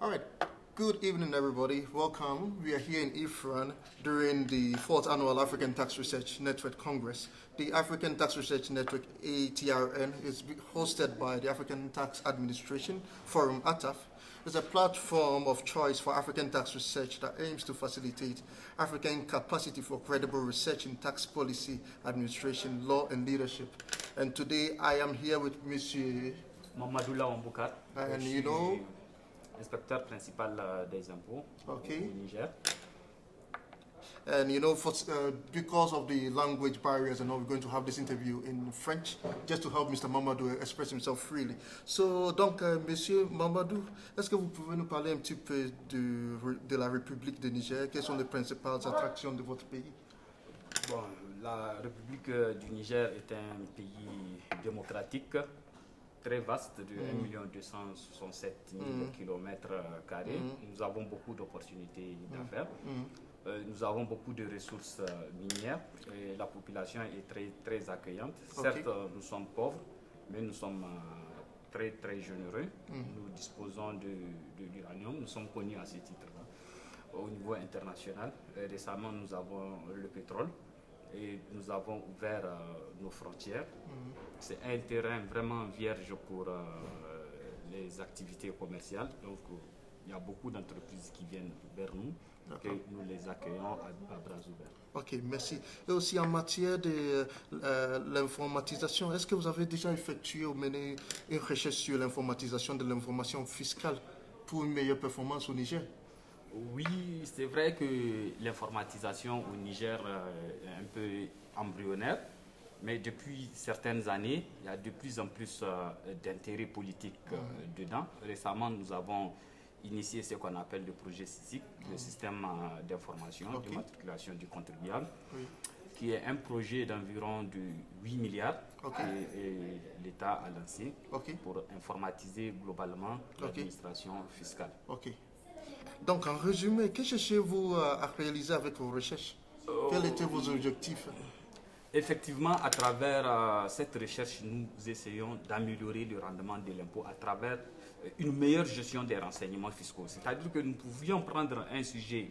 All right. Good evening, everybody. Welcome. We are here in Ifran during the 4th Annual African Tax Research Network Congress. The African Tax Research Network, ATRN, is hosted by the African Tax Administration Forum, ATAF. It's a platform of choice for African tax research that aims to facilitate African capacity for credible research in tax policy, administration, law, and leadership. And today I am here with Monsieur Mamadou Laouamboukar. And you know, inspecteur principal des impôts au Niger. And you know, because of the language barriers and all, we're going to have this interview in French, just to help Mr. Mamadou express himself freely. So, donc, Monsieur Mamadou, est-ce que vous pouvez nous parler un petit peu de la République de Niger? Quelles sont les principales attractions de votre pays? Bon, la République du Niger est un pays démocratique, très vaste, de 1 267 000 km². Nous avons beaucoup d'opportunités d'affaires. Nous avons beaucoup de ressources minières et la population est très accueillante. Certes, nous sommes pauvres, mais nous sommes très généreux. Nous disposons de l'uranium, nous sommes connus à ce titre-là au niveau international. Récemment, nous avons le pétrole et nous avons ouvert nos frontières. C'est un terrain vraiment vierge pour les activités commerciales. Donc, il y a beaucoup d'entreprises qui viennent vers nous. Que nous les accueillons à bras ouverts. Ok, merci. Et aussi en matière de l'informatisation, est-ce que vous avez déjà effectué ou mené une recherche sur l'informatisation de l'information fiscale pour une meilleure performance au Niger? Oui, c'est vrai que l'informatisation au Niger est un peu embryonnaire, mais depuis certaines années, il y a de plus en plus d'intérêt politique dedans. Récemment, nous avons initié ce qu'on appelle le projet SISIC, le système d'information, de matriculation du contribuable, qui est un projet d'environ de 8 milliards que l'État a lancé pour informatiser globalement l'administration fiscale. Donc, en résumé, que cherchez-vous à réaliser avec vos recherches? Quels étaient vos objectifs? Effectivement, à travers cette recherche, nous essayons d'améliorer le rendement de l'impôt à travers une meilleure gestion des renseignements fiscaux. C'est-à-dire que nous pouvions prendre un sujet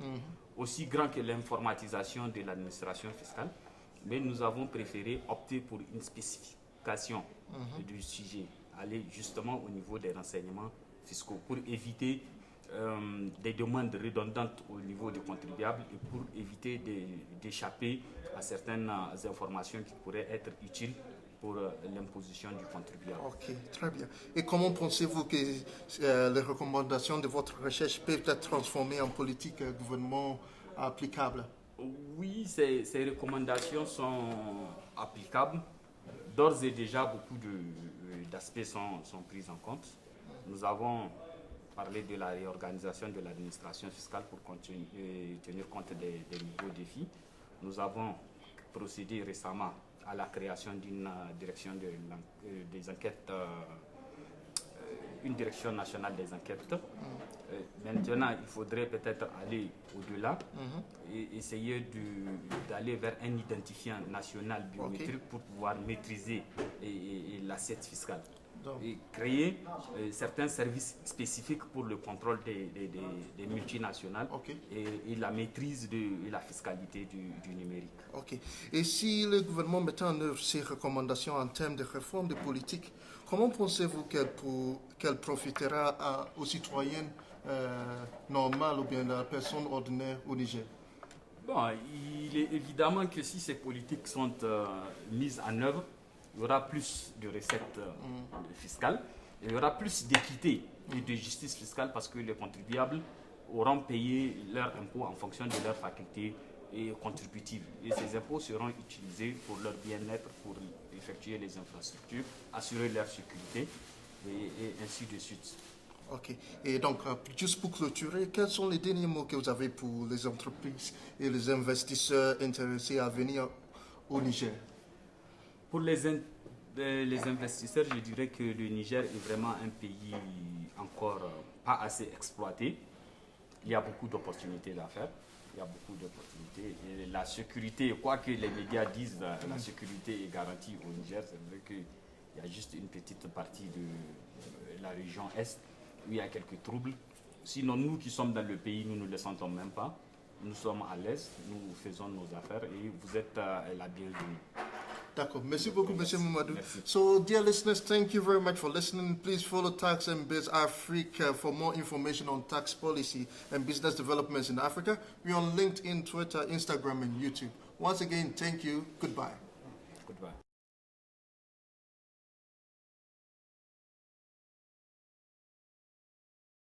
aussi grand que l'informatisation de l'administration fiscale, mais nous avons préféré opter pour une spécification du sujet, aller justement au niveau des renseignements fiscaux pour éviter des demandes redondantes au niveau des contribuables et pour éviter d'échapper à certaines informations qui pourraient être utiles pour l'imposition du contribuable. Ok, très bien. Et comment pensez-vous que les recommandations de votre recherche peuvent être transformées en politique gouvernement applicable? Oui, ces recommandations sont applicables. D'ores et déjà, beaucoup d'aspects sont pris en compte. Nous avons parlé de la réorganisation de l'administration fiscale pour tenir compte des nouveaux défis. Nous avons procédé récemment à la création d'une direction des enquêtes, une direction nationale des enquêtes. Maintenant, il faudrait peut-être aller au-delà et essayer d'aller vers un identifiant national biométrique pour pouvoir maîtriser l'assiette fiscale. Et créer certains services spécifiques pour le contrôle des multinationales et la maîtrise et la fiscalité du numérique. Et si le gouvernement mettait en œuvre ces recommandations en termes de réforme de politique, comment pensez-vous qu'elle profitera aux citoyennes normales ou bien à la personne ordinaire au Niger? Bon, il est évidemment que si ces politiques sont mises en œuvre, il y aura plus de recettes fiscales, il y aura plus d'équité et de justice fiscale parce que les contribuables auront payé leurs impôts en fonction de leurs facultés et contributives. Et ces impôts seront utilisés pour leur bien-être, pour effectuer les infrastructures, assurer leur sécurité et ainsi de suite. Ok. Et donc, juste pour clôturer, quels sont les derniers mots que vous avez pour les entreprises et les investisseurs intéressés à venir au Niger? Pour les investisseurs, je dirais que le Niger est vraiment un pays encore pas assez exploité. Il y a beaucoup d'opportunités d'affaires. Il y a beaucoup d'opportunités. Et la sécurité, quoi que les médias disent, la sécurité est garantie au Niger. C'est vrai qu'il y a juste une petite partie de la région Est où il y a quelques troubles. Sinon, nous qui sommes dans le pays, nous ne le sentons même pas. Nous sommes à l'aise, nous faisons nos affaires et vous êtes la bienvenue. D'accord. Merci beaucoup, Monsieur Mamadou. Merci. So, dear listeners, thank you very much for listening. Please follow Tax and Biz Africa for more information on tax policy and business developments in Africa. We're on LinkedIn, Twitter, Instagram, and YouTube. Once again, thank you. Goodbye. Goodbye.